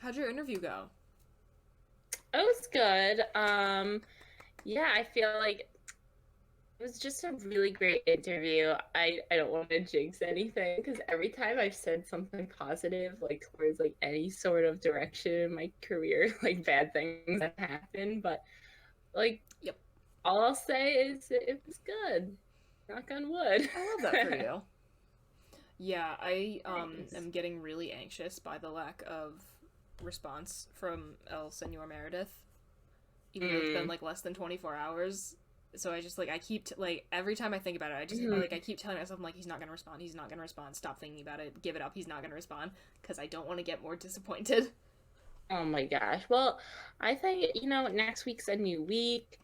How'd your interview go? It was good. Yeah, I feel like it was just a really great interview. I don't want to jinx anything because every time I've said something positive, like towards like any sort of direction in my career, like bad things have happened. But like Yep. all I'll say is it was good. Knock on wood. I love that for you. Yeah, I Thanks. am getting really anxious by the lack of response from El Senor Meredith, even though it's been Mm. like less than 24 hours. So I just like I keep like every time I think about it, I Mhm. keep telling myself I'm like he's not gonna respond, he's not gonna respond. Stop thinking about it, give it up. He's not gonna respond because I don't want to get more disappointed. Oh my gosh. Well, I think, next week's a new week.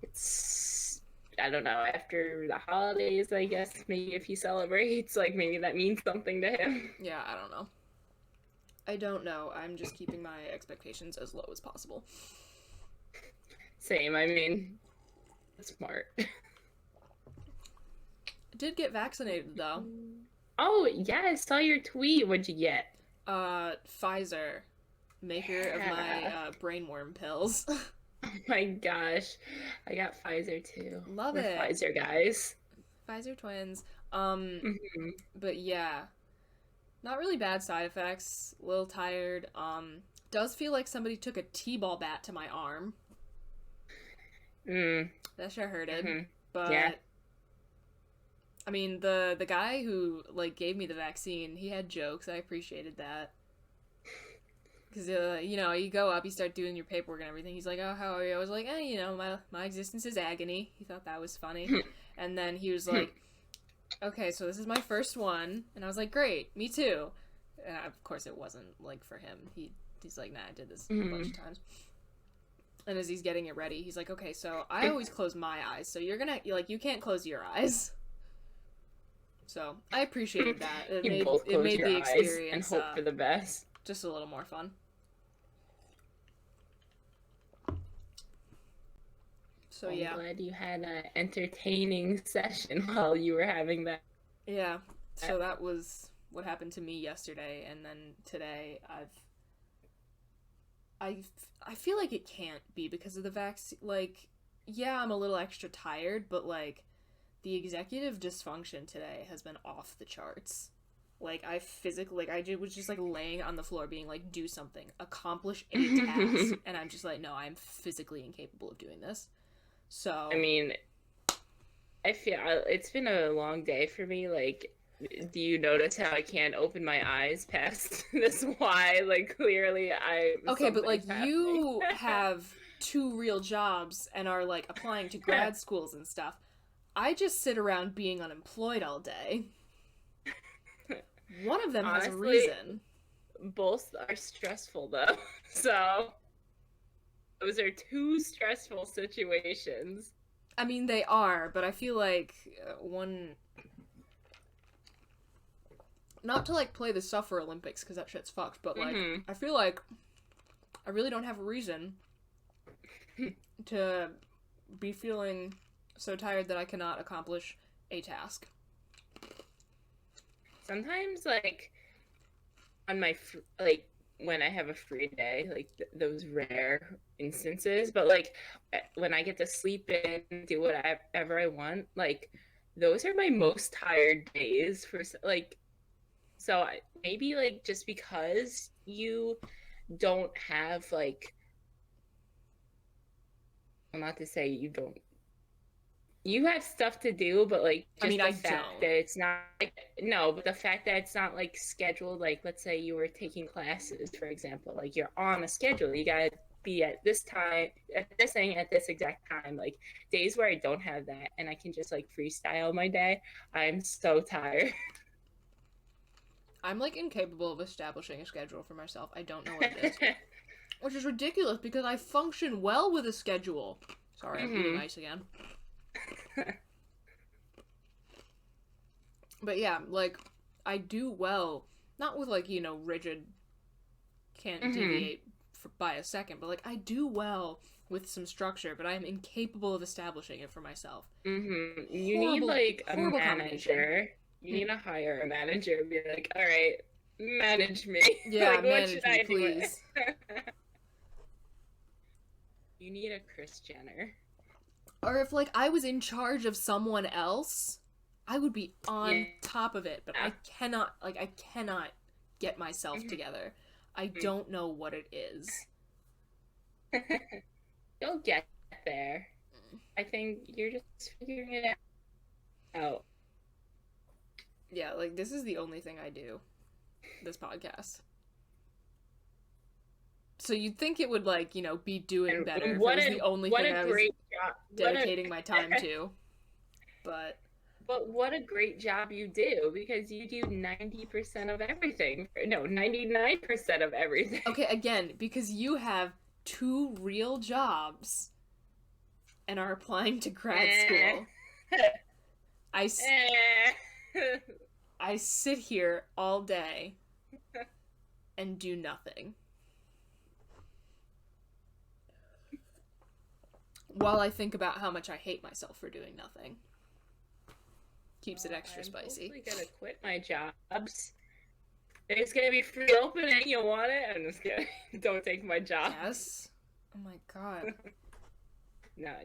It's I don't know, after the holidays, I guess maybe if he celebrates, like maybe that means something to him. Yeah, I don't know. I don't know. I'm just keeping my expectations as low as possible. Same, I mean, smart. I did get vaccinated though. Oh, yeah, I saw your tweet. What'd you get? Pfizer, maker of my Yeah. brainworm pills. Oh my gosh. I got Pfizer too. Love We're it. Pfizer guys. Pfizer twins. Hmm. But yeah, not really bad side effects. A little tired. Does feel like somebody took a t-ball bat to my arm. Mm. That sure hurted. Hmm. Yeah. But I mean, the guy who like gave me the vaccine, he had jokes. I appreciated that. Because you go up, you start doing your paperwork and everything. He's like, "Oh, how are you?" I was like, my existence is agony." He thought that was funny, and then he was like, "Okay, so this is my first one," and I was like, "Great, me too." And of course, it wasn't like for him. He's like, "Nah, I did this a bunch Hmm. of times." And as he's getting it ready, he's like, "Okay, so I always close my eyes, so you can't close your eyes." So I appreciated that. It You made both it close made your the eyes and experience hope for the best. just a little more fun. So Well, I'm yeah, glad you had an entertaining session while you were having that. yeah. So that was what happened to me yesterday, and then today I feel like it can't be because of the vaccine. Like, yeah, I'm a little extra tired, but like the executive dysfunction today has been off the charts. Like I physically, was just like laying on the floor, being like, "Do something, accomplish a task," and I'm just like, "No, I'm physically incapable of doing this." I So mean, I feel it's been a long day for me. Like, do you notice how I can't open my eyes past this? Why? Like, clearly, okay, but like something's happening. you have two real jobs and are like applying to grad schools and stuff. I just sit around being unemployed all day. One of them has a Honestly, reason. both are stressful though. So those are two stressful situations. I mean, they are, but I feel like one. Not to like play the Suffer Olympics because that shit's fucked, but like Hmm. I feel like I really don't have a reason to be feeling so tired that I cannot accomplish a task. Sometimes, like on my like when I have a free day, like those rare instances, but like when I get to sleep in, do whatever I want, like those are my most tired days for like so maybe like just because you don't have like well, not to say you don't you have stuff to do, but like I mean, just the I fact don't. that it's not like no, but the fact that it's not like scheduled, like let's say you were taking classes, for example, like you're on a schedule, you gotta be at this time, at this thing, at this exact time. Like days where I don't have that and I can just like freestyle my day, I'm so tired. I'm like incapable of establishing a schedule for myself. I don't know what it is. Which is ridiculous because I function well with a schedule. Sorry, I'm eating Hmm. ice again. But yeah, like I do well, not with like, rigid can't Hmm. deviate by a second, but like I do well with some structure, but I am incapable of establishing it for myself. You need Horrible, like a horrible combination. manager. You need to hire a manager and be like, all right, manage me. Yeah, like, what should manage me, I do? please. You need a Kris Jenner. Or if, like, I was in charge of someone else, I would be on top of it. But I cannot get myself together. I don't know what it is. You'll get there. I think you're just figuring it out. Yeah, like, this is the only thing I do. This podcast. So you'd think it would, like, be doing better if it was the only thing I was dedicating my time to. But what a great job you do, because you do 90% of everything. No, 99% of everything. Okay, again, because you have 2 real jobs and are applying to grad school. I sit here all day and do nothing. While I think about how much I hate myself for doing nothing. Keeps it extra spicy. I'm gonna quit my jobs. It's gonna be free opening. You want it? I'm just kidding. Don't take my job. Yes. Oh my god.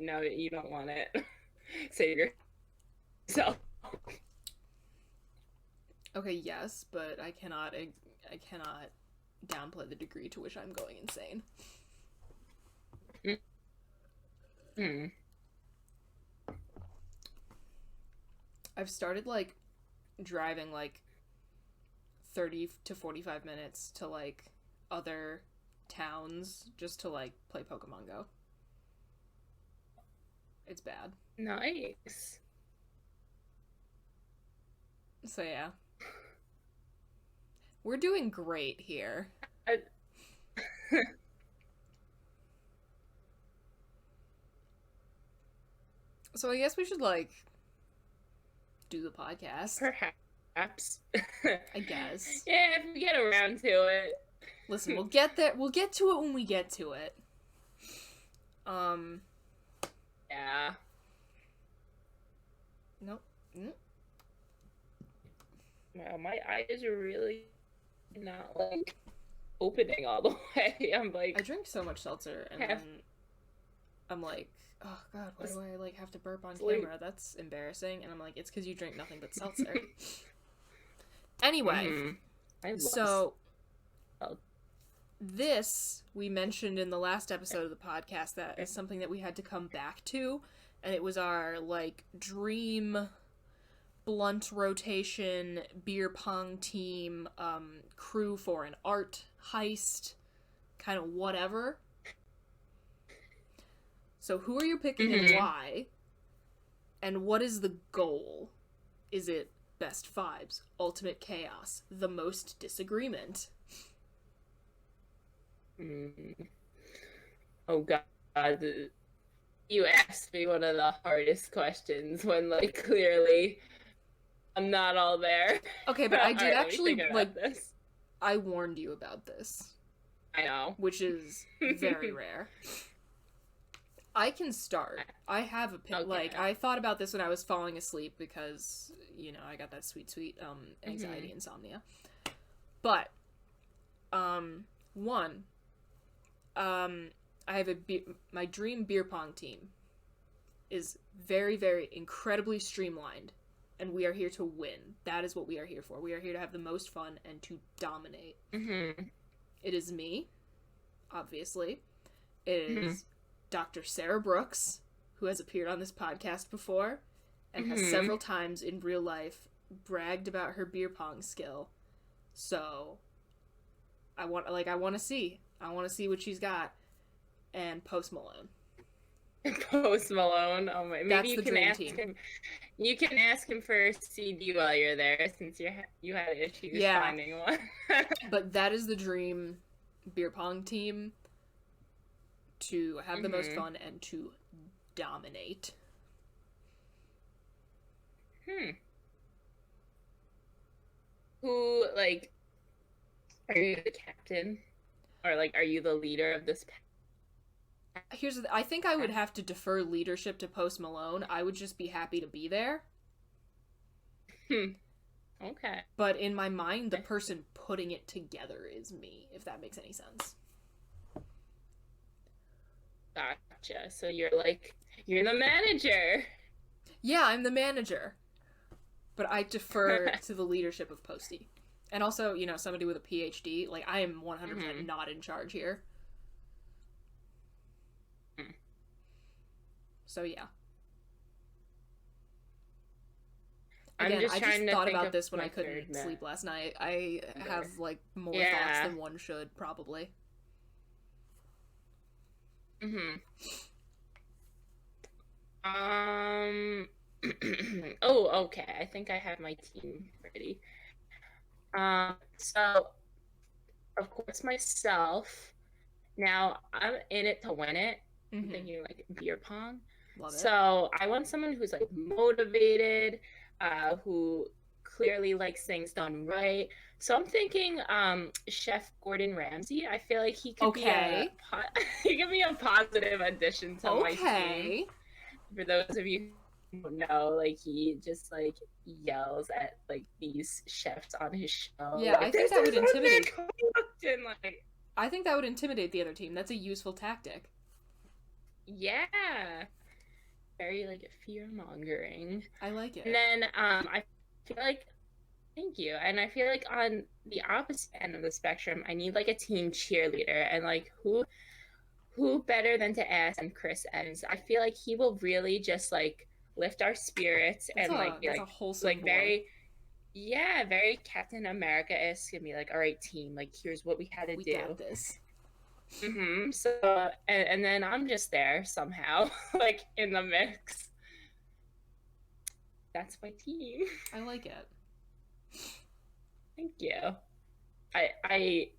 No, you don't want it. Save yourself. Okay, yes, but I cannot downplay the degree to which I'm going insane. I've started, like, driving, like, 30 to 45 minutes to, like, other towns just to, like, play Pokemon Go. It's bad. Nice. So, yeah. We're doing great here. So I guess we should, like, do the podcast. Perhaps. I guess. Yeah, if we get around to it. Listen, we'll get there. We'll get to it when we get to it. Yeah. Nope. Wow, my eyes are really not, like, opening all the way. I'm like... I drink so much seltzer, and then I'm like, oh god, why do I, like, have to burp on camera? That's embarrassing. And I'm like, it's because you drink nothing but seltzer. Anyway, so this we mentioned in the last episode of the podcast that is something that we had to come back to, and it was our, like, dream blunt rotation beer pong team crew for an art heist kind of whatever. So who are you picking and why? And what is the goal? Is it best vibes, ultimate chaos, the most disagreement? Oh god, you asked me one of the hardest questions when, like, clearly I'm not all there. Okay, but I did actually, like, this. I warned you about this. I know. Which is very rare. I can start. I have a like, I thought about this when I was falling asleep because, I got that sweet anxiety insomnia. But one, I have my dream beer pong team is very, very incredibly streamlined, and we are here to win. That is what we are here for. We are here to have the most fun and to dominate. It is me, obviously. It is Dr. Sarah Brooks, who has appeared on this podcast before and has several times in real life bragged about her beer pong skill. So I want to see what she's got. And Post Malone. Post Malone. Oh my! Maybe you can ask him. You can ask him for a CD while you're there, since you had issues finding one. But that is the dream beer pong team, to have the most fun and to dominate. Who, like, are you the captain? Or, like, are you the leader of this I think I would have to defer leadership to Post Malone. I would just be happy to be there. Okay. But in my mind, the person putting it together is me, if that makes any sense. Gotcha. So you're the manager. Yeah, I'm the manager. But I defer to the leadership of Posty. And also, somebody with a PhD, like, I am 100% not in charge here. So, yeah. Again, I just thought about this when I couldn't sleep last night. I have, like, more thoughts than one should, probably. Oh, okay. I think I have my team ready. So, of course, myself. Now, I'm in it to win it. I'm thinking, like, beer pong. Love it. So, I want someone who's, like, motivated, who clearly likes things done right. So, I'm thinking Chef Gordon Ramsay. I feel like he could be a positive addition to my team. For those of you who don't know, like, he just, like, yells at, like, these chefs on his show. Yeah, like, I think that would intimidate. And, like, I think that would intimidate the other team. That's a useful tactic. Yeah. Very, like, fear-mongering. I like it. And then, I feel like, thank you. And I feel like on the opposite end of the spectrum, I need, like, a team cheerleader. And, like, who better than to ask than Chris Evans? I feel like he will really just, like, lift our spirits and, like, be, like, a wholesome like, boy. very Captain America-esque, and be like, all right, team, like, here's what we had to do. We got this. So, and then I'm just there somehow, like, in the mix. That's my team. I like it. Thank you. I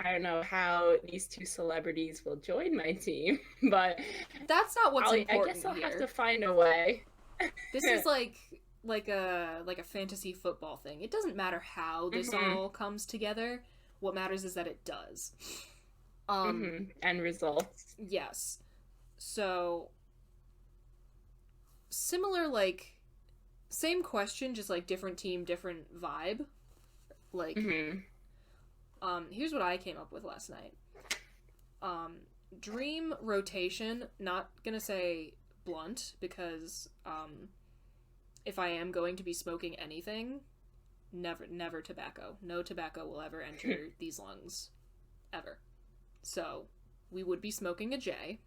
don't know how these two celebrities will join my team, but that's not what's important. I guess I'll have to find a way. This is like a fantasy football thing. It doesn't matter how this all comes together. What matters is that it does. And results. Yes. So similar, like, same question, just like different team, different vibe. Like, here's what I came up with last night. Dream rotation, not gonna say blunt, because if I am going to be smoking anything, never tobacco. No tobacco will ever enter these lungs. Ever. So, we would be smoking a J,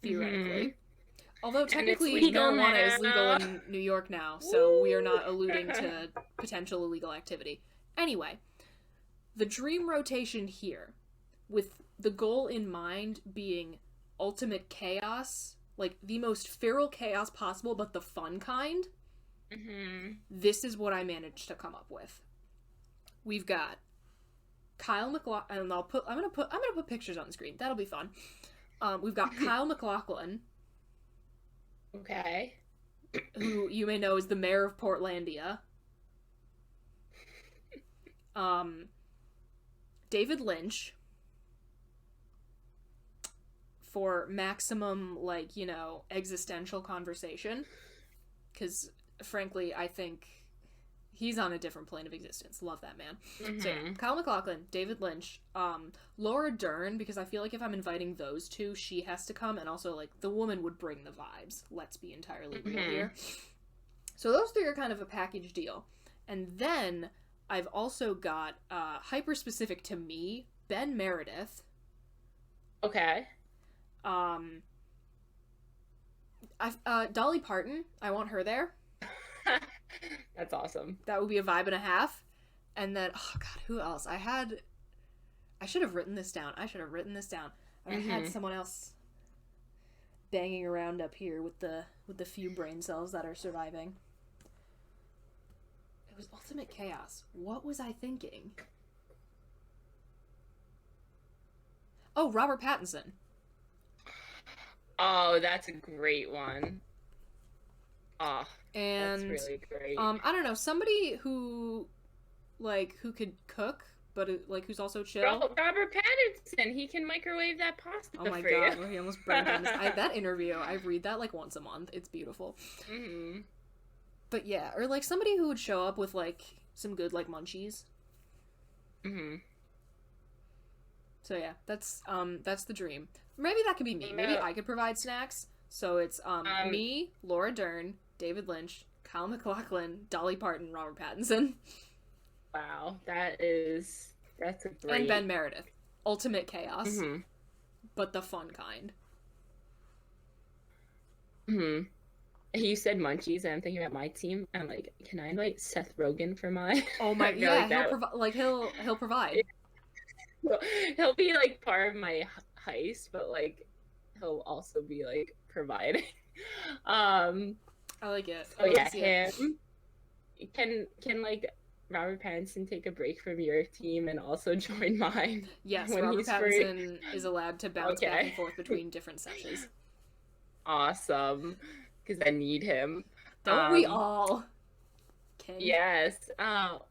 theoretically. Although technically marijuana is legal in New York now, so we are not alluding to potential illegal activity. Anyway, the dream rotation here, with the goal in mind being ultimate chaos, like the most feral chaos possible, but the fun kind, this is what I managed to come up with. We've got Kyle MacLachlan, and I'm gonna put pictures on the screen. That'll be fun. We've got Kyle MacLachlan. Okay. Who you may know is the mayor of Portlandia. David Lynch. For maximum, like, existential conversation. Because, frankly, I think he's on a different plane of existence. Love that man. So, yeah, Kyle MacLachlan, David Lynch, Laura Dern, because I feel like if I'm inviting those two, she has to come, and also, like, the woman would bring the vibes. Let's be entirely real here. So those three are kind of a package deal. And then I've also got, hyper-specific to me, Ben Meredith. Okay. Dolly Parton, I want her there. That's awesome. That would be a vibe and a half. And then, oh god, who else? I should have written this down. I had someone else banging around up here with the few brain cells that are surviving. It was ultimate chaos. What was I thinking? Oh, Robert Pattinson. Oh, that's a great one. Oh, and that's really great. I don't know, somebody who could cook, but who's also chill. Robert Pattinson, he can microwave that pasta. Oh my god, he almost burned down that interview. I read that like once a month. It's beautiful. But yeah, or like somebody who would show up with like some good like munchies. Mm-hmm. So yeah, that's the dream. Maybe that could be me. Maybe I could provide snacks. So it's me, Laura Dern, David Lynch, Kyle MacLachlan, Dolly Parton, Robert Pattinson. Wow, that's a great. And Ben Meredith. Ultimate chaos. Mm-hmm. But the fun kind. Mm-hmm. You said munchies, and I'm thinking about my team. I'm like, can I invite Seth Rogen for mine? Oh my, yeah, like he'll provide. He'll be like part of my heist, but like he'll also be like providing. I like it. So yeah, him. Can like Robert Pattinson take a break from your team and also join mine? Yes, Robert Pattinson is allowed to bounce back and forth between different sessions. Awesome, because I need him. Don't we all? Ken. Yes.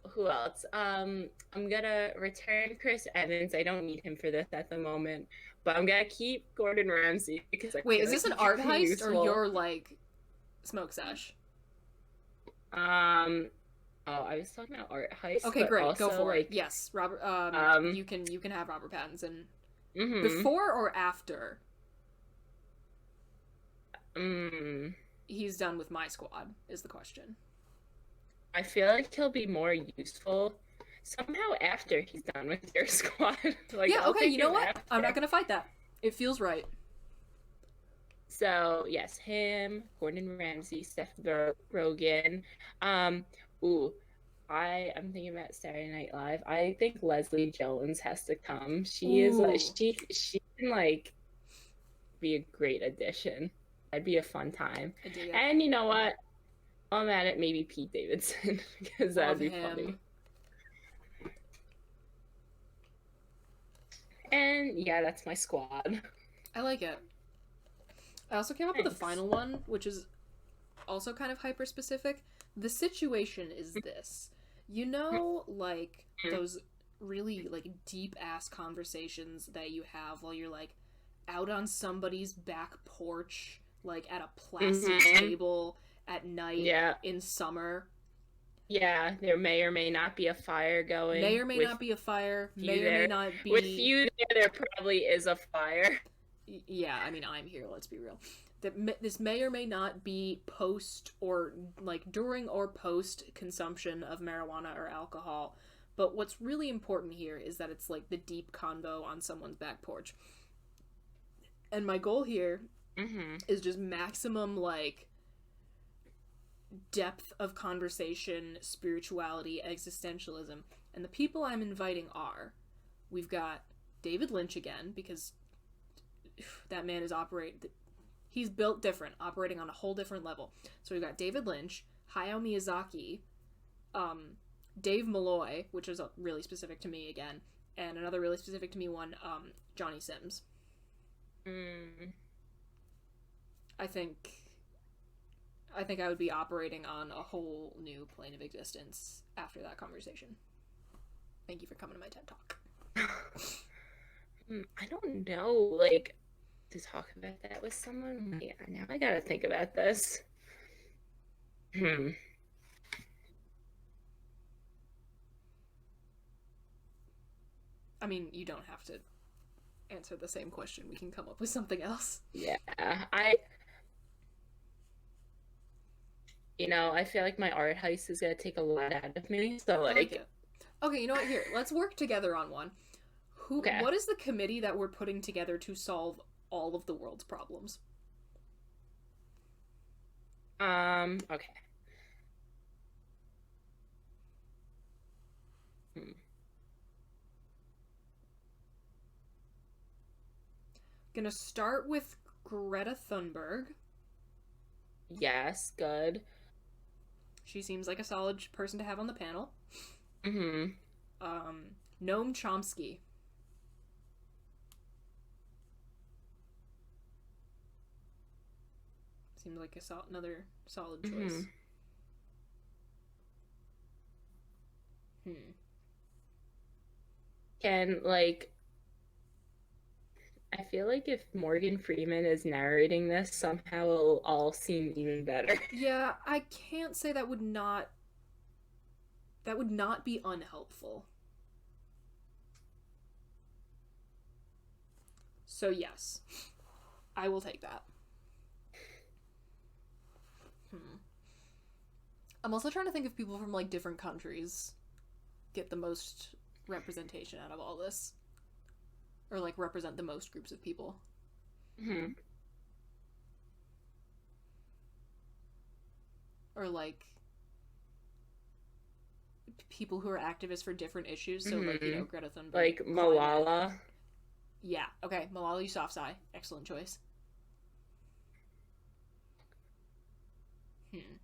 Who else? I'm gonna return Chris Evans. I don't need him for this at the moment, but I'm gonna keep Gordon Ramsay because I wait. Is this an art heist or your like smoke sesh? Oh, I was talking about art heist. Okay, great. Also, go for like, it. Yes, Robert. You can have Robert Pattinson. Mm-hmm. Before or after? He's done with my squad is the question. I feel like he'll be more useful somehow after he's done with your squad. Like, yeah, okay, you know what? After. I'm not gonna fight that. It feels right. So, yes, him, Gordon Ramsay, Seth Rogen. I'm thinking about Saturday Night Live. I think Leslie Jones has to come. She is like, she can like be a great addition. That'd be a fun time. And you know what? I'm at it, maybe Pete Davidson, because that'd be funny. And yeah, that's my squad. I like it. I also came up with the final one, which is also kind of hyper specific. The situation is this. You know, like those really like deep ass conversations that you have while you're like out on somebody's back porch, like at a plastic table at night in summer. Yeah, there may or may not be a fire going. May or may not be a fire. May or may not be. With you there probably is a fire. Yeah, I mean, I'm here, let's be real. This may or may not be post or, like, during or post consumption of marijuana or alcohol. But what's really important here is that it's, like, the deep convo on someone's back porch. And my goal here is just maximum, like, depth of conversation, spirituality, existentialism. And the people I'm inviting are, we've got David Lynch again, because that man is he's built different, operating on a whole different level. So we've got David Lynch, Hayao Miyazaki, Dave Malloy, which is really specific to me again, and another really specific to me one, Johnny Sims. I think I would be operating on a whole new plane of existence after that conversation. Thank you for coming to my TED Talk. I don't know, like, to talk about that with someone. Yeah, now I gotta think about this. I mean, you don't have to answer the same question. We can come up with something else. Yeah, I feel like my art heist is gonna take a lot out of me, so like okay, you know what, here, let's work together on one. What is the committee that we're putting together to solve all of the world's problems? Okay. Gonna start with Greta Thunberg. Yes, good. She seems like a solid person to have on the panel. Noam Chomsky. Seems like another solid choice. Can, like, I feel like if Morgan Freeman is narrating this, somehow it'll all seem even better. Yeah, I can't say that would not be unhelpful. So yes, I will take that. I'm also trying to think if people from like different countries get the most representation out of all this, or like represent the most groups of people. Mm-hmm. Or like people who are activists for different issues. So like Mm-hmm. Greta Thunberg, Like climate. Malala. Yeah. Okay. Malala Yousafzai. Excellent choice. Hmm.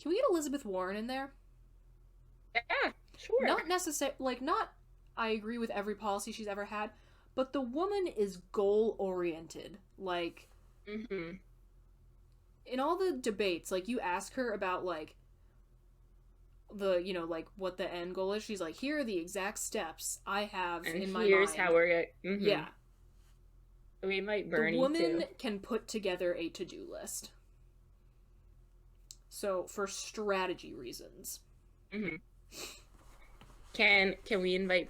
Can we get Elizabeth Warren in there? Yeah, sure. Not necessarily, like, not, I agree with every policy she's ever had, but the woman is goal oriented. Like, Mm-hmm. in all the debates, like, you ask her about, like, like, what the end goal is, she's like, here are the exact steps I have And in my here's mind. how we're gonna. Mm-hmm. Yeah. We might The Bernie woman too. can put together a to do list. So, for strategy reasons. Mm-hmm. Can we invite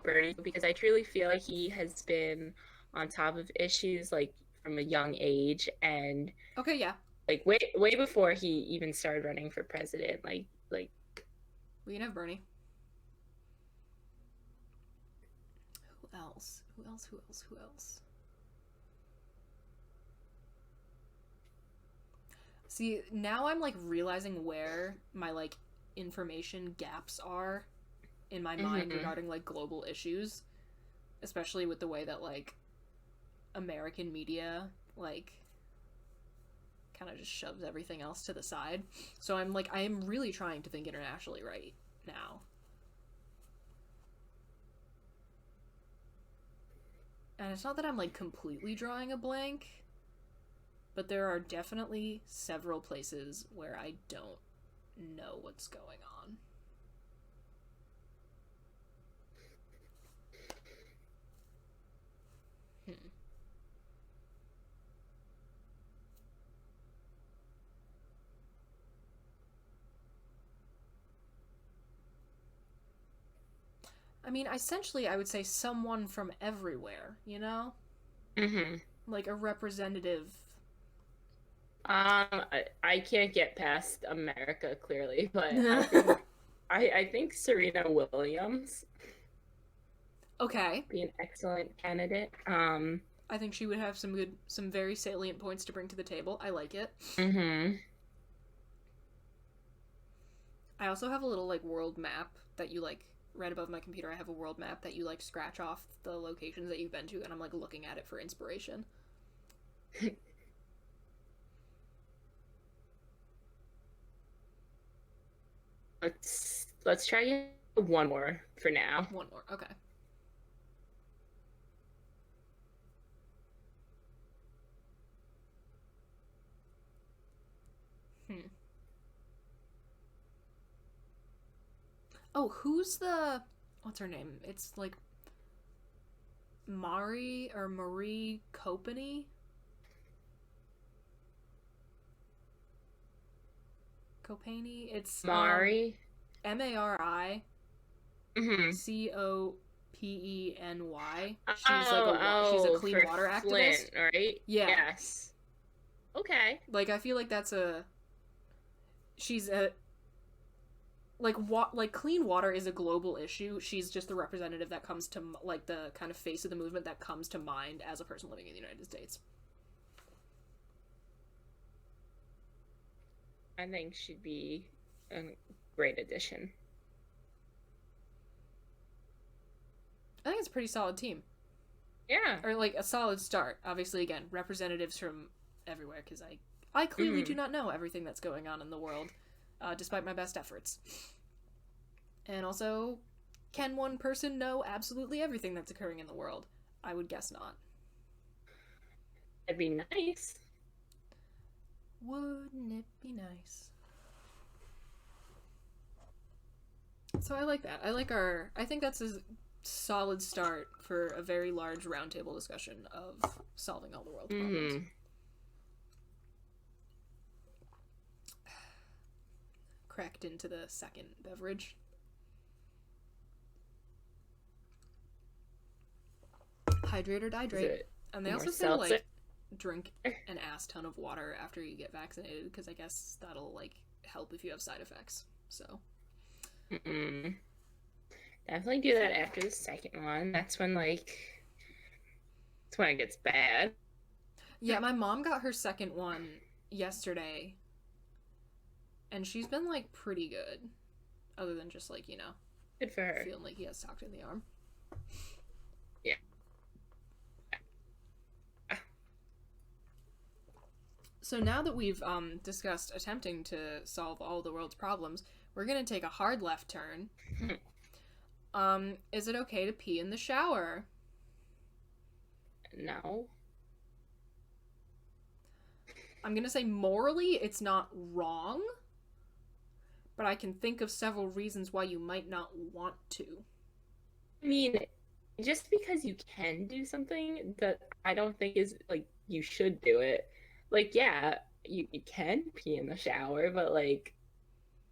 Bernie, because I truly feel like he has been on top of issues like from a young age, and Okay, yeah. like way before he even started running for president. Like We can have Bernie. Who else? Who else? Who else? Who else? See, now I'm like realizing where my like information gaps are in my mind mm-hmm. regarding like global issues, especially with the way that like American media like kind of just shoves everything else to the side. So I am really trying to think internationally right now. And it's not that I'm like completely drawing a blank, but there are definitely several places where I don't know what's going on. Hmm. I mean, essentially, I would say someone from everywhere, you know? Mm-hmm. Like a representative. I can't get past America clearly, but I think Serena Williams Okay. be an excellent candidate. I think she would have some very salient points to bring to the table. I like it. Mm-hmm. I also have a little, like, world map that you, like, right above my computer. I have a world map that you, like, scratch off the locations that you've been to, and I'm, like, looking at it for inspiration. Let's try one more for now. One more. Okay. Hmm. Oh, who's the... What's her name? It's, like, Marie Copany? Copany? It's, Mari. Mari Mm-hmm. Copeny. She's a Oh, clean for water activist. Flint, right? Yeah. Yes. Okay. Like I feel like she's a like clean water is a global issue. She's just the representative that comes to like the kind of face of the movement that comes to mind as a person living in the United States. I think she'd be a great addition. I think it's a pretty solid team. Yeah. Or like a solid start. Obviously, again, representatives from everywhere because I clearly do not know everything that's going on in the world, despite my best efforts. And also, can one person know absolutely everything that's occurring in the world? I would guess not. That'd be nice. Wouldn't it be nice? So I like that. I think that's a solid start for a very large roundtable discussion of solving all the world's problems. Cracked into the second beverage. Hydrate or dihydrate. And they also say, like, drink an ass ton of water after you get vaccinated, because I guess that'll, like, help if you have side effects. So. Definitely do that after the second one. That's when it gets bad. Yeah, my mom got her second one yesterday, and she's been, like, pretty good. Other than just, like, good for her. Feeling like he has tucked in the arm. Yeah. So now that we've discussed attempting to solve all the world's problems, we're going to take a hard left turn. Is it okay to pee in the shower? No. I'm going to say morally it's not wrong, but I can think of several reasons why you might not want to. I mean, just because you can do something that I don't think is, like, you should do it. Like, yeah, you can pee in the shower, but, like,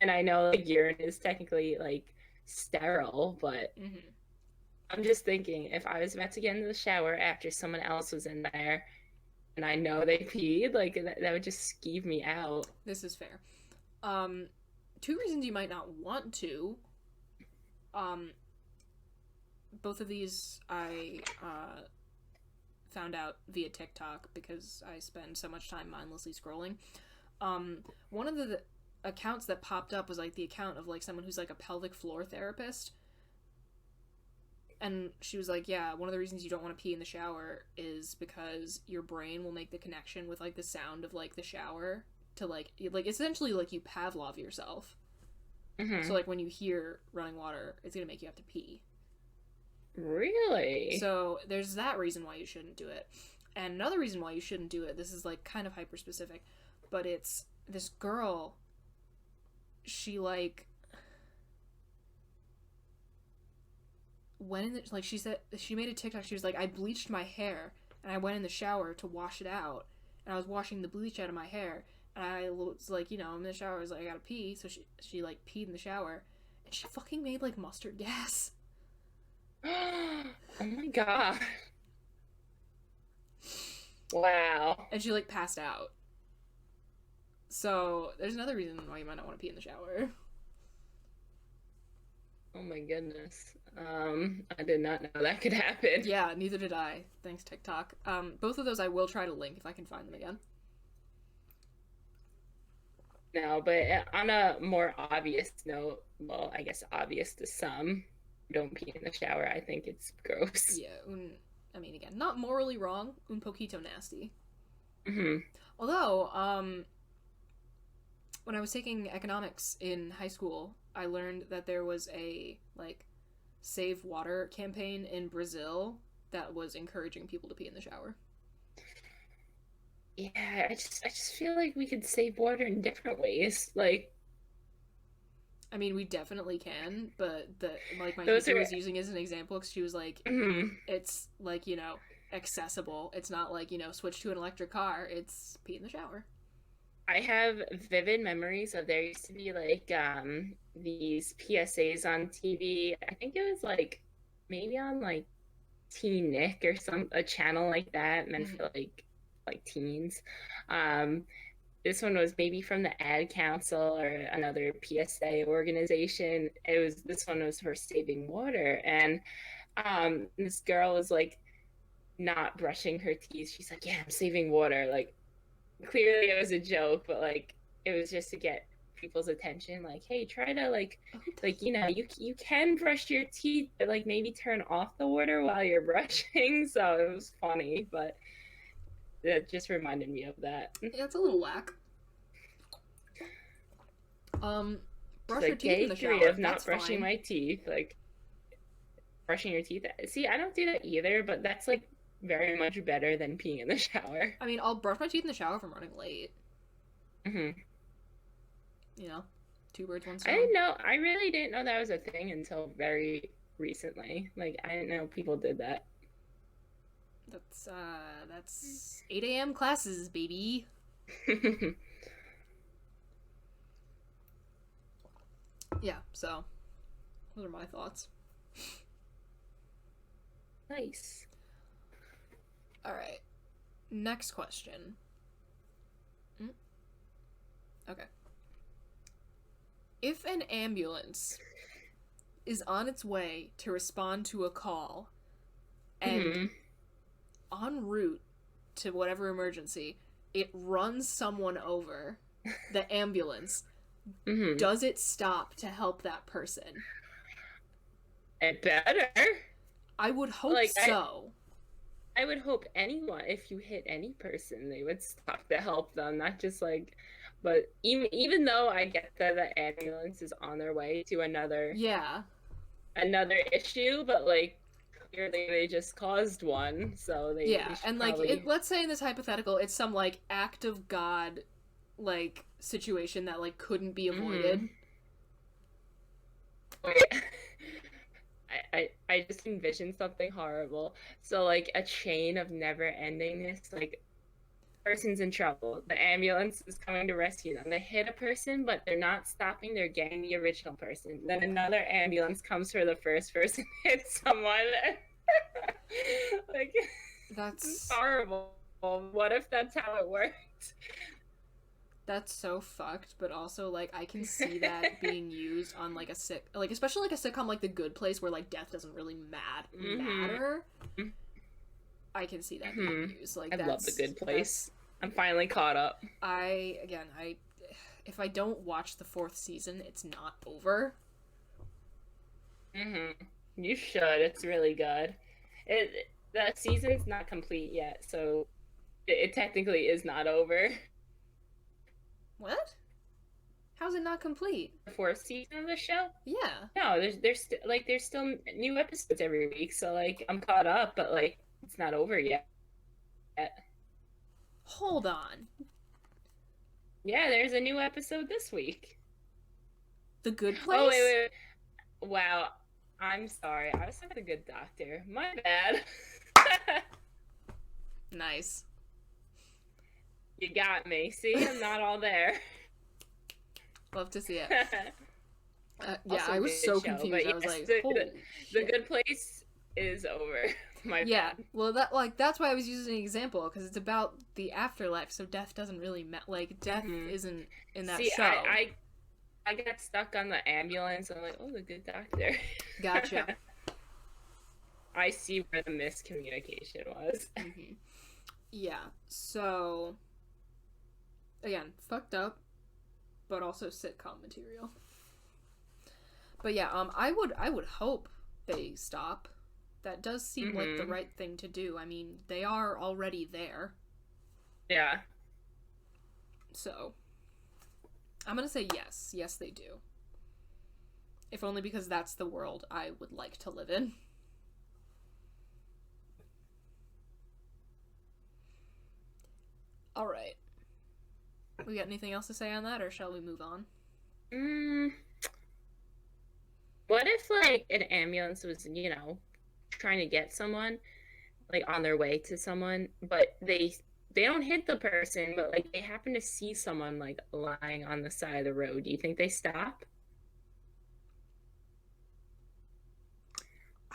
and I know, like, urine is technically, like, sterile, but I'm just thinking, if I was about to get into the shower after someone else was in there and I know they peed, like, that would just skeeve me out. This is fair. Two reasons you might not want to. Both of these I found out via TikTok because I spend so much time mindlessly scrolling. One of the accounts that popped up was, like, the account of, like, someone who's, like, a pelvic floor therapist. And she was like, yeah, one of the reasons you don't want to pee in the shower is because your brain will make the connection with, like, the sound of, like, the shower to, like essentially, like, you Pavlov yourself. So, like, when you hear running water, it's gonna make you have to pee. Really? So there's that reason why you shouldn't do it. And another reason why you shouldn't do it, this is, like, kind of hyper-specific, but it's this girl, she, like, went in the, like, she said, she made a TikTok, she was like, I bleached my hair, and I went in the shower to wash it out, and I was washing the bleach out of my hair, and I was like, I'm in the shower, I was like, I gotta pee, so she like, peed in the shower, and she fucking made, like, mustard gas. Oh my god. Wow. And she, like, passed out. So, there's another reason why you might not want to pee in the shower. Oh my goodness. I did not know that could happen. Yeah, neither did I. Thanks, TikTok. Both of those I will try to link if I can find them again. No, but on a more obvious note, well, I guess obvious to some, don't pee in the shower. I think it's gross. Yeah, I mean, again, not morally wrong, un poquito nasty. Mm-hmm. Although, when I was taking economics in high school, I learned that there was a, like, Save Water campaign in Brazil that was encouraging people to pee in the shower. Yeah, I just feel like we could save water in different ways. Like, I mean, we definitely can, but my teacher was using as an example because she was like, it's, like, accessible. It's not like, switch to an electric car. It's pee in the shower. I have vivid memories of there used to be, like, these PSAs on TV. I think it was, like, maybe on, like, Teen Nick or a channel like that meant for, like teens. This one was maybe from the Ad Council or another PSA organization. This one was for saving water, and this girl was, like, not brushing her teeth. She's like, yeah, I'm saving water. Like, clearly it was a joke, but, like, it was just to get people's attention. Like, hey, try to, like, you can brush your teeth, but, like, maybe turn off the water while you're brushing. So it was funny, but it just reminded me of that. Yeah, it's a little whack. Brush your teeth in the shower. Of not brushing my teeth, like, brushing your teeth. See, I don't do that either, but that's, like, very much better than peeing in the shower. I mean, I'll brush my teeth in the shower if I'm running late. Mm-hmm. You know, two birds, one I stone. didn't know. I really didn't know that was a thing until very recently. Like, I didn't know people did that. That's 8 a.m. classes, baby. Yeah, so those are my thoughts. Nice. All right. Next question. Okay. If an ambulance is on its way to respond to a call and en route to whatever emergency, it runs someone over, the ambulance, does it stop to help that person? It better. I would hope so. I would hope anyone, if you hit any person, they would stop to help them, not just like, but even though I get that the ambulance is on their way to another issue, but like clearly they just caused one, so they and probably... like let's say in this hypothetical, it's some like act of God, like situation that like couldn't be avoided. Wait. I just envisioned something horrible. So like a chain of never-endingness, like person's in trouble, the ambulance is coming to rescue them, they hit a person but they're not stopping, they're getting the original person, then another ambulance comes for the first person, hits someone. Like, that's horrible. What if that's how it worked? That's so fucked, but also like I can see that being used on like especially like a sitcom like The Good Place where like death doesn't really matter. I can see that being used. Like, I love The Good Place. I'm finally caught up. If I don't watch the 4th season, it's not over. You should. It's really good. The season's not complete yet, so it technically is not over. What? How's it not complete? The 4th season of the show? Yeah. No, there's still new episodes every week, so like I'm caught up, but like it's not over yet. Hold on. Yeah, there's a new episode this week. The Good Place? Oh, wait. Wow. I'm sorry. I was talking to The Good Doctor. My bad. Nice. You got me. See, I'm not all there. Love to see it. Yeah, I was so confused. I was like, holy The Good Place is over. My bad. Well, that's why I was using an example, because it's about the afterlife, so death doesn't really death isn't in that show. I got stuck on the ambulance. I'm like, oh, The Good Doctor. Gotcha. I see where the miscommunication was. Yeah. So, again, fucked up, but also sitcom material. But yeah, I would hope they stop. That does seem like the right thing to do. I mean, they are already there. Yeah. So, I'm gonna say yes. Yes, they do. If only because that's the world I would like to live in. Alright. We got anything else to say on that, or shall we move on? What if, like, an ambulance was, trying to get someone, like, on their way to someone, but they don't hit the person, but, like, they happen to see someone, like, lying on the side of the road. Do you think they stop?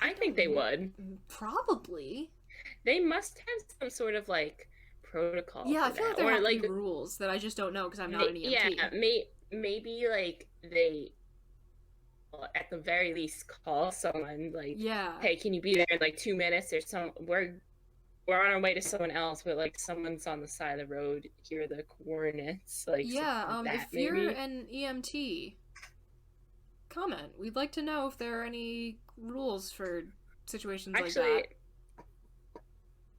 I think they would. Probably. They must have some sort of, like, protocol. Yeah, I feel like there have to be rules that I just don't know because I'm not an EMT. Yeah, maybe, like, they... at the very least call someone, like, hey, can you be there in like 2 minutes? There's we're on our way to someone else, but like someone's on the side of the road, here are the coordinates, like, if you're an EMT, comment. We'd like to know if there are any rules for situations like that.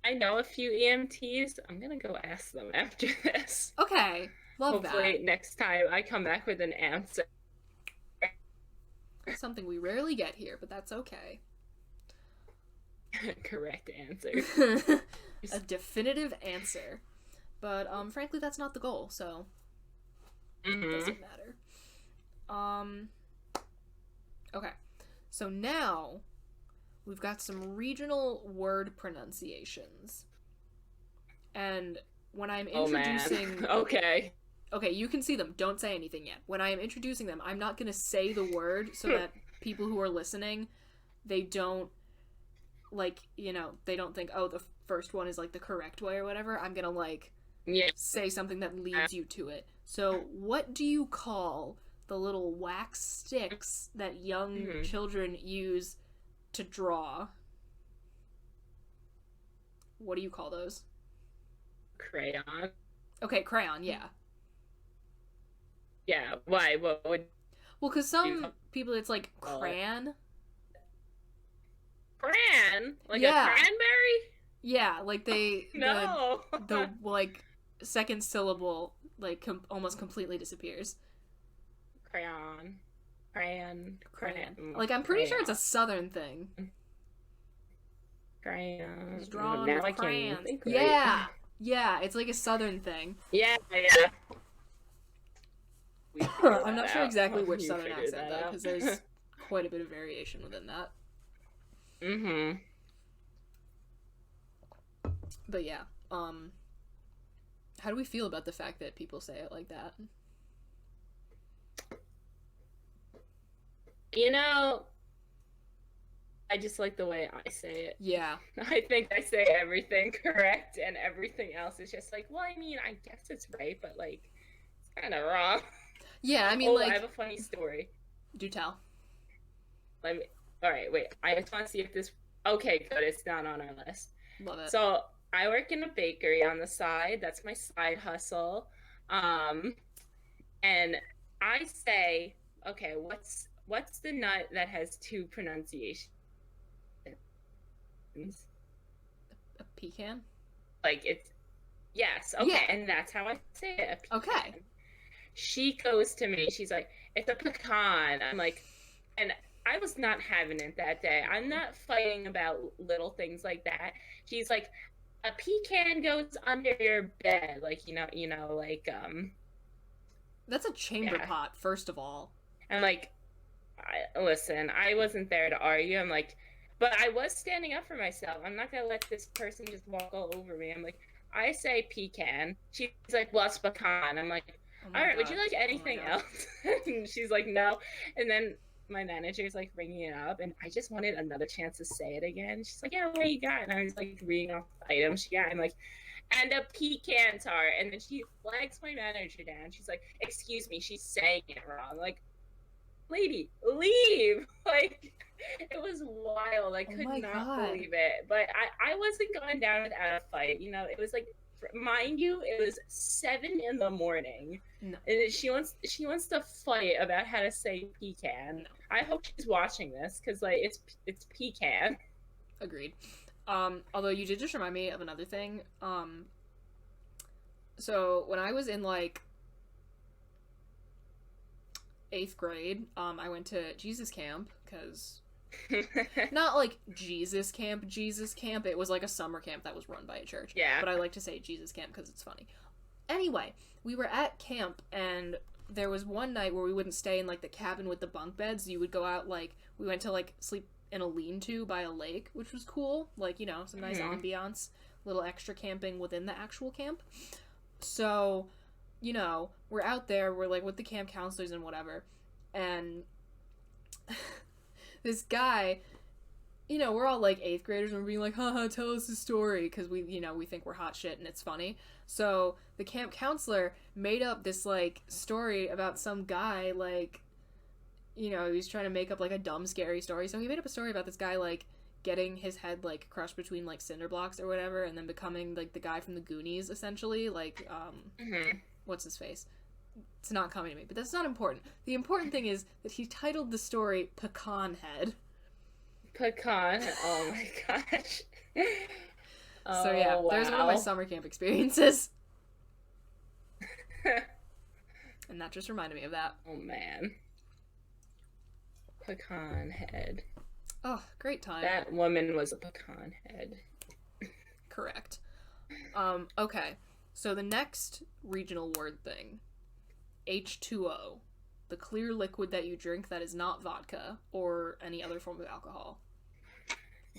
I know a few EMTs. I'm gonna go ask them after this. Okay, love that. Hopefully next time I come back with an answer. Something we rarely get here, but that's okay. Correct answer. A definitive answer. But frankly, that's not the goal, so Doesn't matter. Okay. So now we've got some regional word pronunciations. And when I'm introducing... Okay. Okay, you can see them. Don't say anything yet. When I am introducing them, I'm not going to say the word so that people who are listening, they don't, like, you know, they don't think, oh, the first one is, like, the correct way or whatever. I'm going to, like, say something that leads you to it. So what do you call the little wax sticks that young children use to draw? What do you call those? Crayon. Okay, crayon, yeah. Yeah, why? What would... Well, because some people, it's like crayon. Crayon? Like a cranberry? Yeah, like they... No! The like, second syllable, like, almost completely disappears. Crayon. Crayon. Like, I'm pretty sure it's a southern thing. Crayon. It's drawn now with crayons. Right. Yeah! Yeah, it's like a southern thing. Yeah. I'm not sure exactly which southern accent, though, because there's quite a bit of variation within that. But yeah, how do we feel about the fact that people say it like that? You know, I just like the way I say it. Yeah. I think I say everything correct, and everything else is just like, well, I mean, I guess it's right, but, like, it's kind of wrong. Yeah, I mean, like... I have a funny story. Do tell. Alright, wait. I just want to see if this... Okay, good. It's not on our list. Love it. So, I work in a bakery on the side. That's my side hustle. And I say, okay, what's the nut that has two pronunciations? A pecan? Like, it's... Yes, okay, yeah. And that's how I say it, a pecan. Okay. She goes to me, she's like, it's a pecan. I'm like, and I was not having it that day. I'm not fighting about little things like that. She's like, a pecan goes under your bed, like, you know, like, That's a chamber pot, first of all. I'm like, listen, I wasn't there to argue. I'm like, but I was standing up for myself. I'm not gonna let this person just walk all over me. I'm like, I say pecan. She's like, well, it's pecan. I'm like, all right, would you like anything else? And she's like, no. And then my manager's like ringing it up, and I just wanted another chance to say it again. She's like, yeah, what you got? And I was like reading off the items she got. I'm like, and a pecan tart. And then she flags my manager down. She's like, excuse me, she's saying it wrong. Like, lady, leave. Like, it was wild. I could not believe it. But I wasn't going down without a fight. You know, it was like, mind you, it was 7 a.m. No. And she wants to fight about how to say pecan. No. I hope she's watching this, because like it's pecan. Agreed. Although you did just remind me of another thing. So when I was in like 8th grade, I went to Jesus camp, because not like Jesus camp, it was like a summer camp that was run by a church. Yeah. But I like to say Jesus camp because it's funny. Anyway, we were at camp, and there was one night where we wouldn't stay in like the cabin with the bunk beds. You would go out, like, we went to like sleep in a lean-to by a lake, which was cool. Like, you know, some nice ambiance, little extra camping within the actual camp. So, you know, we're out there, we're like with the camp counselors and whatever, and this guy, you know, we're all like 8th graders, and we're being like, haha, tell us a story, because we, you know, we think we're hot shit and it's funny. So the camp counselor made up this like story about some guy, like, you know, he was trying to make up like a dumb scary story. So he made up a story about this guy like getting his head like crushed between like cinder blocks or whatever, and then becoming like the guy from the Goonies, essentially, like what's his face? It's not coming to me, but that's not important. The important thing is that he titled the story Pecan Head. Pecan. Oh my gosh. So yeah, there's one of my summer camp experiences. And that just reminded me of that. Oh man. Pecan Head. Oh, great time. That woman was a pecan head. Correct. Okay. So the next regional word thing H2O, the clear liquid that you drink that is not vodka or any other form of alcohol.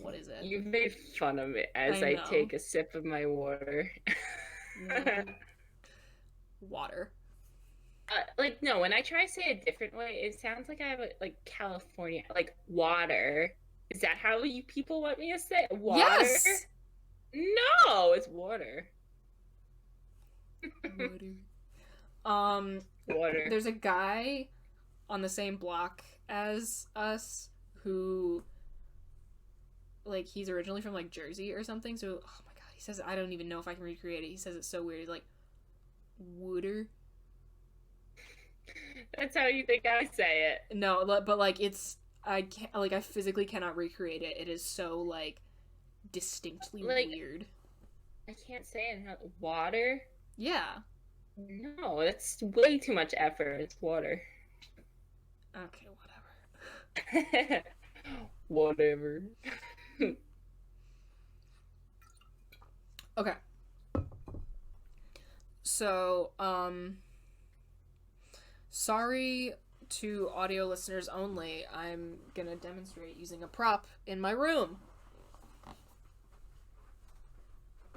What is it? You've made fun of it as I take a sip of my water. Water. Like, no, when I try to say it a different way, it sounds like I have like California, like water. Is that how you people want me to say it? Water? Yes! No, it's water. Water. There's a guy on the same block as us who, like, he's originally from, like, Jersey or something, so, oh my god, he says, I don't even know if I can recreate it. He says it's so weird. He's like, water. That's how you think I say it. No, but, like, it's, I can't, like, I physically cannot recreate it. It is so, like, distinctly weird. I can't say it. Water? Yeah. No, that's way too much effort. It's water. Okay, whatever. Whatever. Okay. So, sorry to audio listeners only, I'm gonna demonstrate using a prop in my room.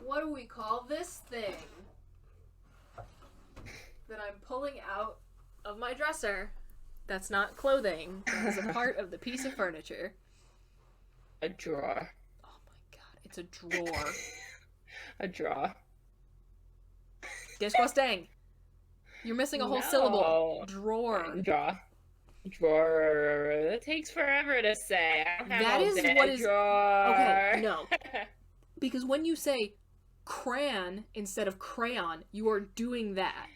What do we call this thing that I'm pulling out of my dresser? That's not clothing. That is a part of the piece of furniture. A drawer. Oh my god, it's a drawer. A drawer. Disgusting. You're missing a whole syllable. Drawer. Drawer. That takes forever to say. I don't have that is day. what is drawer. Okay, no. Because when you say crayon instead of crayon, you are doing that.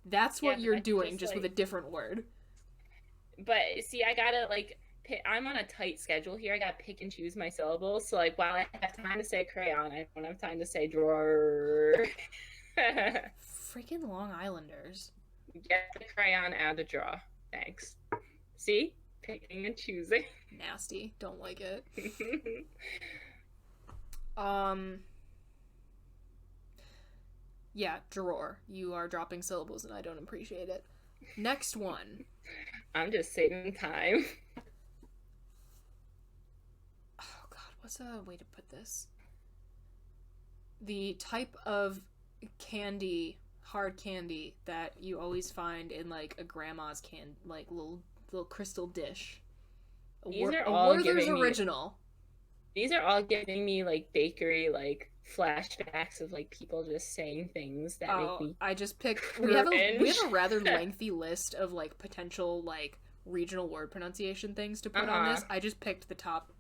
That's what you're doing, just like, with a different word. But see, I gotta like I'm on a tight schedule here. I gotta pick and choose my syllables. So like, while I have time to say crayon, I don't have time to say drawer. Freaking Long Islanders. Get the crayon out of the drawer. Thanks. See? Picking and choosing. Nasty. Don't like it. Yeah, drawer. You are dropping syllables and I don't appreciate it. Next one. I'm just saving time. Oh god, what's a way to put this? The type of candy, hard candy, that you always find in like a grandma's like little crystal dish. These are all Werther's original. These are all giving me like bakery like flashbacks of like people just saying things that make me I just picked we have a rather lengthy list of like potential like regional word pronunciation things to put on this. I just picked the top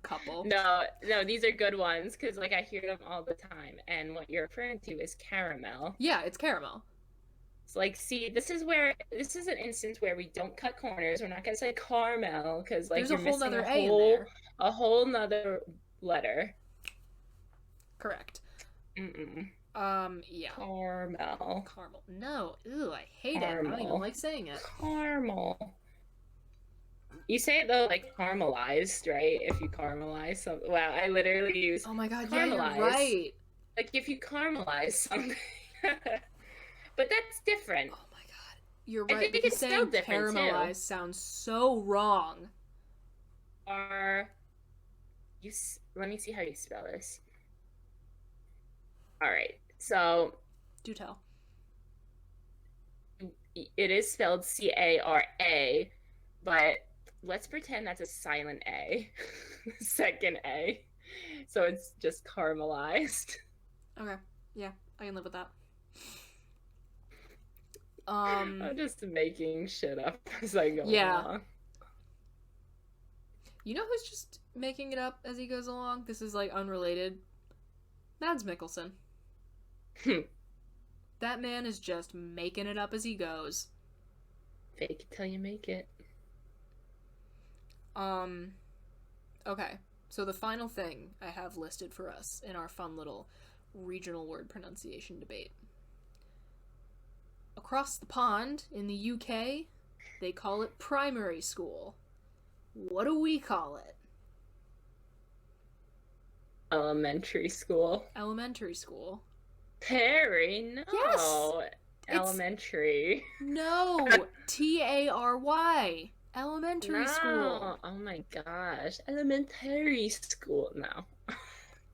couple. No, these are good ones because like I hear them all the time, and what you're referring to is caramel. Yeah, it's caramel. It's like, see, this is an instance where we don't cut corners. We're not gonna say caramel because like there's you're a whole missing nother A in there. A whole nother letter. Correct. Yeah. Caramel. No. Ew, I hate it. I don't even like saying it. Caramel. You say it though like caramelized, right? If you caramelize something. Wow, I literally use oh my god, caramelize. Yeah, you're right. Like if you caramelize something. But that's different. Oh my god. You're right. I think it's still different caramelized too. Sounds so wrong. Let me see how you spell this. All right. So do tell. It is spelled Cara, but let's pretend that's a silent A. Second A. So it's just caramelized. Okay. Yeah, I can live with that. I'm just making shit up as I go along. You know who's just making it up as he goes along? This is like unrelated. Mads Mikkelsen. That man is just making it up as he goes. Fake it till you make it. Okay. So the final thing I have listed for us in our fun little regional word pronunciation debate. Across the pond in the UK, they call it primary school. What do we call it? Elementary school. Elementary school. Perry, no. Yes. elementary. No! Tary. Elementary school. Oh my gosh. Elementary school. No.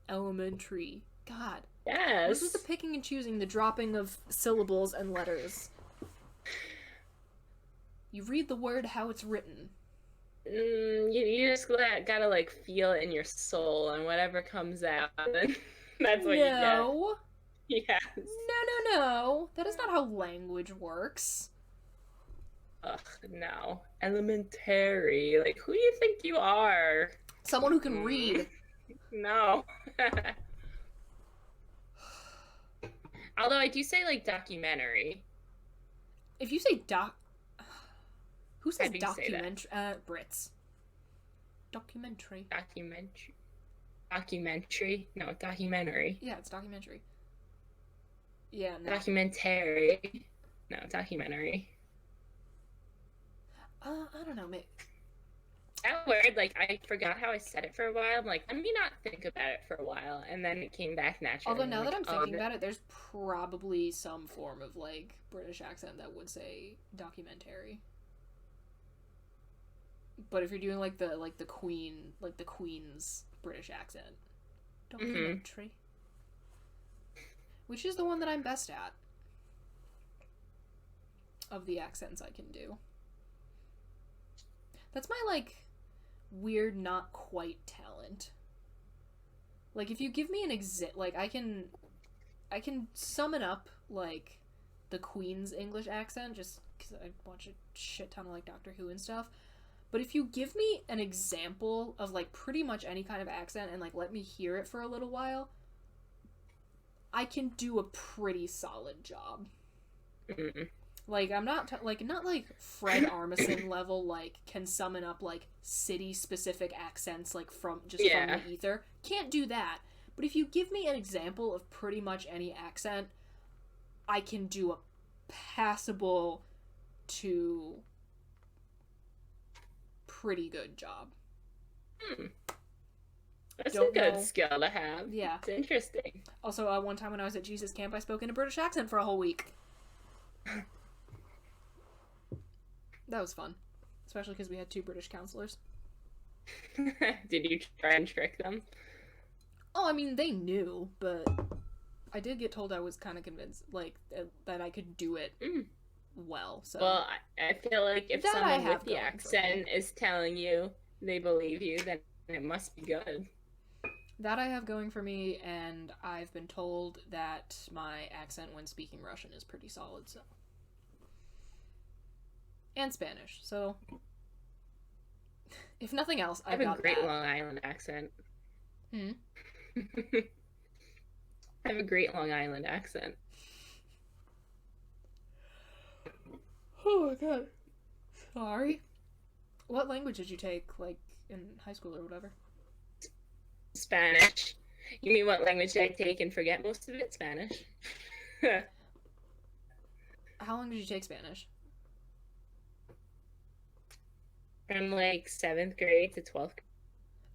Elementary. God. Yes. What's with the picking and choosing, the dropping of syllables and letters? You read the word how it's written. You just gotta like feel it in your soul, and whatever comes out, then that's what you get. No. Yes. No. That is not how language works. Ugh, no. Elementary. Like, who do you think you are? Someone who can read. No. Although I do say, like, documentary. If you say who says documentary? Brits. Documentary. Documentary? No, documentary. Yeah, it's documentary. Yeah, no. Documentary. No, documentary. I don't know, maybe. That word, like, I forgot how I said it for a while. I'm like, let me not think about it for a while, and then it came back naturally. Although now that I'm thinking about it, there's probably some form of, like, British accent that would say documentary. But if you're doing, like, the Queen's British accent, documentary. Which is the one that I'm best at. Of the accents I can do. That's my, like, weird not quite talent. Like, if you give me an like, I can summon up, like, the Queen's English accent, just because I watch a shit ton of, like, Doctor Who and stuff. But if you give me an example of, like, pretty much any kind of accent and, like, let me hear it for a little while, I can do a pretty solid job. Mm-mm. Like, I'm not, not like Fred Armisen level, like, can summon up, like, city-specific accents, like, from the ether. Can't do that. But if you give me an example of pretty much any accent, I can do a passable to pretty good job. That's a good skill to have. Yeah. It's interesting. Also, one time when I was at Jesus Camp, I spoke in a British accent for a whole week. That was fun. Especially because we had 2 British counselors. Did you try and trick them? Oh, I mean, they knew, but I did get told I was kind of convinced, like, that I could do it well, so... Well, I feel like if someone with the accent is telling you they believe you, then it must be good. That I have going for me, and I've been told that my accent when speaking Russian is pretty solid, so... And Spanish, so... If nothing else, I have a great Long Island accent. I have a great Long Island accent. Oh my god. Sorry. What language did you take, like, in high school or whatever? Spanish. You mean what language did I take and forget most of it? Spanish. How long did you take Spanish? From, like, 7th grade to 12th grade.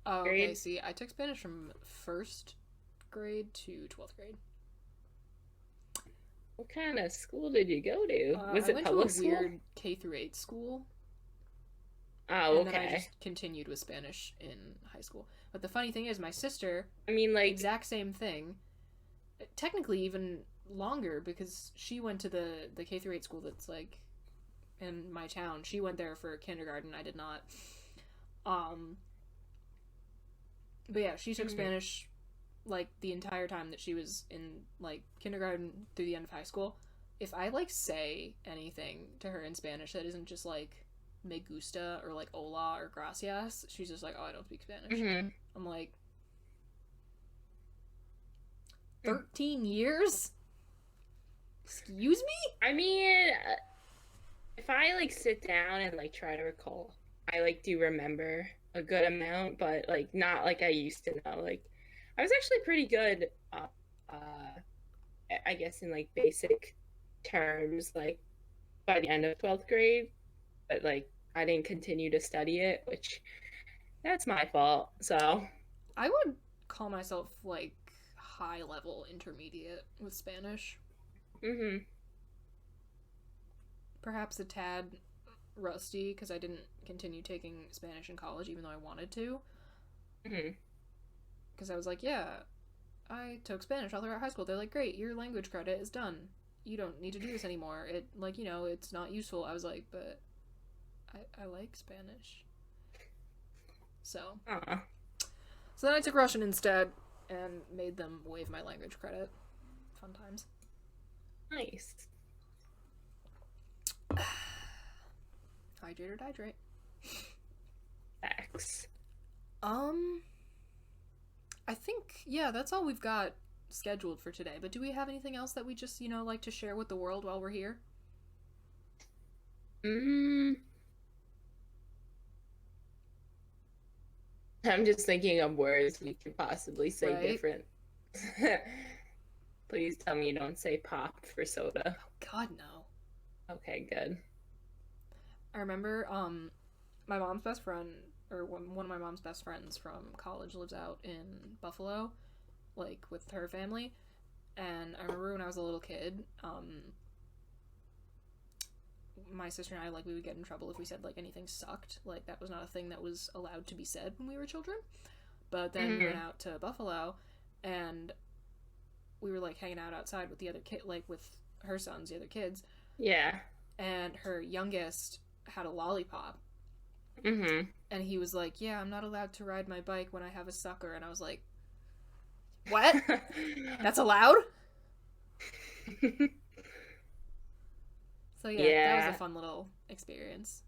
Oh, okay, see, I took Spanish from 1st grade to 12th grade. What kind of school did you go to? Was it public school? I went to a weird K through 8 school. Oh, okay. And then I just continued with Spanish in high school. But the funny thing is, my sister, I mean, like, exact same thing. Technically, even longer, because she went to the K through 8 school that's, like, in my town. She went there for kindergarten. I did not. But yeah, she took Spanish, like, the entire time that she was in, like, kindergarten through the end of high school. If I, like, say anything to her in Spanish that isn't just, like, me gusta or, like, hola or gracias, she's just like, oh, I don't speak Spanish. I'm like, 13 years? Excuse me? I mean, if I, like, sit down and, like, try to recall, I, like, do remember a good amount, but, like, not like I used to know. Like, I was actually pretty good, I guess, in, like, basic terms, like, by the end of 12th grade, but, like, I didn't continue to study it, which, that's my fault, so. I would call myself, like, high-level intermediate with Spanish. perhaps a tad rusty because I didn't continue taking Spanish in college even though I wanted to. Because I was like, yeah, I took Spanish all throughout high school. They're like, great, your language credit is done. You don't need to do this anymore. It, like, you know, it's not useful. I was like, but I like Spanish. So. So then I took Russian instead and made them waive my language credit. Fun times. Nice. Hydrate or dihydrate. Facts. I think, yeah, that's all we've got scheduled for today. But do we have anything else that we just, you know, like to share with the world while we're here? I'm just thinking of words we could possibly say different. Please tell me you don't say pop for soda. Oh, God, no. Okay, good. I remember, my mom's best friend, or one of my mom's best friends from college lives out in Buffalo, like, with her family, and I remember when I was a little kid, my sister and I, like, we would get in trouble if we said, like, anything sucked. Like, that was not a thing that was allowed to be said when we were children. But then we went out to Buffalo, and we were, like, hanging out outside with the other kid, like, with her sons, the other kids. Yeah. And her youngest had a lollipop. And he was like, yeah, I'm not allowed to ride my bike when I have a sucker. And I was like, what? That's allowed? So yeah, that was a fun little experience.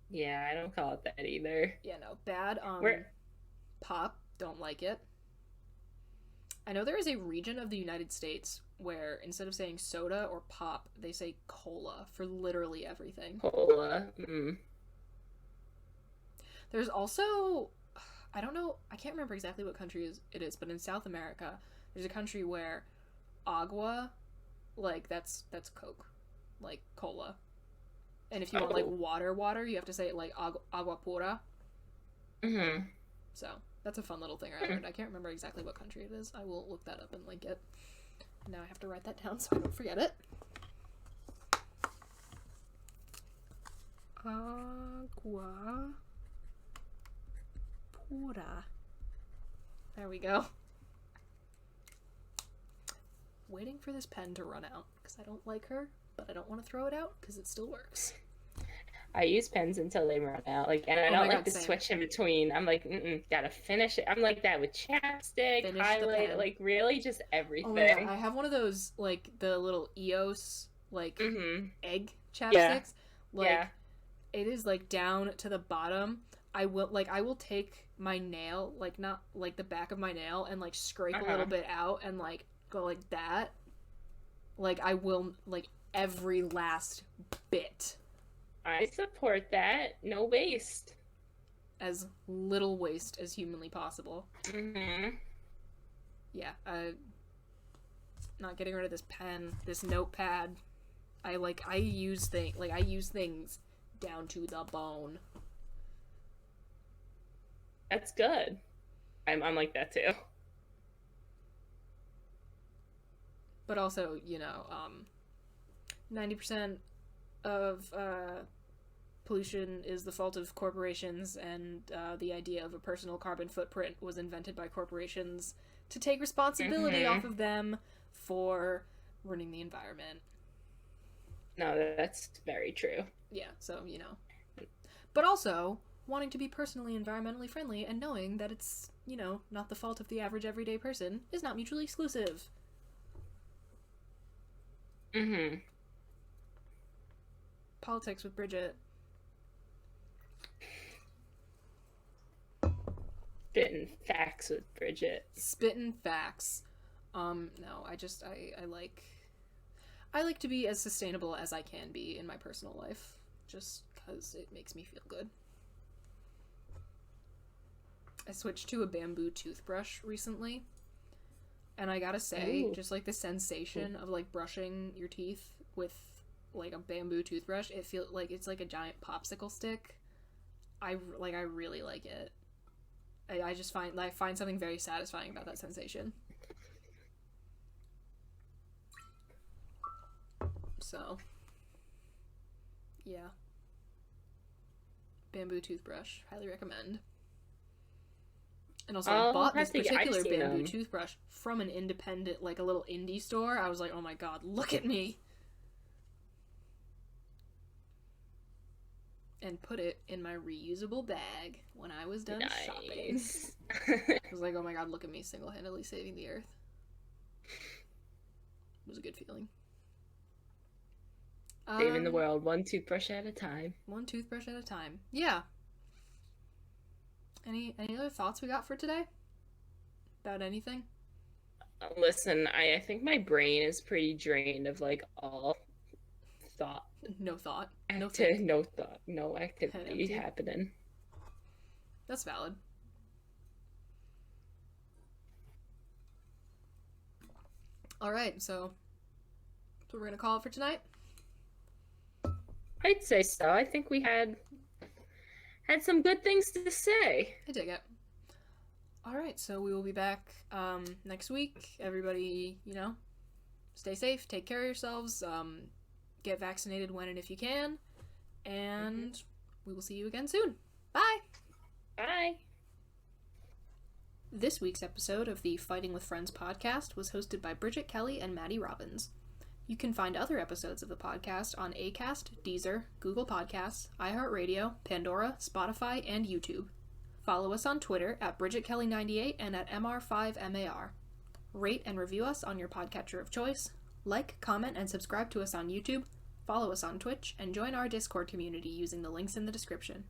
Yeah, I don't call it that either. Yeah, no, bad. Pop, don't like it. I know there is a region of the United States where instead of saying soda or pop, they say cola for literally everything. Cola. There's also, I don't know, I can't remember exactly what country it is, but in South America, there's a country where Agua, like, that's Coke. Like, cola. And if you want, like, water, you have to say it like Agua Pura. So, that's a fun little thing I learned. I can't remember exactly what country it is. I will look that up and link it. Now I have to write that down so I don't forget it. Agua Pura. There we go. Waiting for this pen to run out because I don't like her, but I don't want to throw it out because it still works. I use pens until they run out, like, and I don't like to switch in between. I'm like, gotta finish it. I'm like that with chapstick, highlight, like, really, just everything. Oh my God. I have one of those, like, the little EOS, like, egg chapsticks. Like, it is, like, down to the bottom. I will take my nail, like, not, like, the back of my nail, and, like, scrape a little bit out, and, like, go like that. Like, I will, like, every last bit. I support that. No waste. As little waste as humanly possible. Yeah, not getting rid of this pen, this notepad. I use things down to the bone. That's good. I'm like that too. But also, you know, 90% of pollution is the fault of corporations, and the idea of a personal carbon footprint was invented by corporations to take responsibility off of them for ruining the environment. No, that's very true. Yeah, so, you know. But also, wanting to be personally environmentally friendly and knowing that it's, you know, not the fault of the average everyday person is not mutually exclusive. Politics with Bridget. Spitting facts with Bridget. Spitting facts. No, I like to be as sustainable as I can be in my personal life, just because it makes me feel good. I switched to a bamboo toothbrush recently, and I gotta say, just, like, the sensation of, like, brushing your teeth with, like, a bamboo toothbrush, it feels like it's like a giant popsicle stick. I really like it. I just find something very satisfying about that sensation. So, Yeah. Bamboo toothbrush. Highly recommend. And also, I bought this particular bamboo toothbrush from an independent, like a little indie store. I was like, oh my god, look at me! And put it in my reusable bag when I was done shopping. I was like, oh my god, look at me single-handedly saving the earth. It was a good feeling. Saving the world one toothbrush at a time. One toothbrush at a time. Yeah. Any other thoughts we got for today? About anything? Listen, I think my brain is pretty drained of like all thought. No thought. No thought. No activity happening. That's valid. Alright, so we're gonna call it for tonight? I'd say so. I think we had some good things to say. I dig it. Alright, so we will be back next week. Everybody, stay safe, take care of yourselves, get vaccinated when and if you can, and we will see you again soon. Bye! Bye! This week's episode of the Fighting with Friends podcast was hosted by Bridget Kelly and Maddie Robbins. You can find other episodes of the podcast on Acast, Deezer, Google Podcasts, iHeartRadio, Pandora, Spotify, and YouTube. Follow us on Twitter at BridgetKelly98 and at MR5MAR. Rate and review us on your podcatcher of choice. Like, comment, and subscribe to us on YouTube. Follow us on Twitch, and join our Discord community using the links in the description.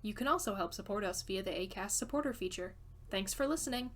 You can also help support us via the Acast supporter feature. Thanks for listening!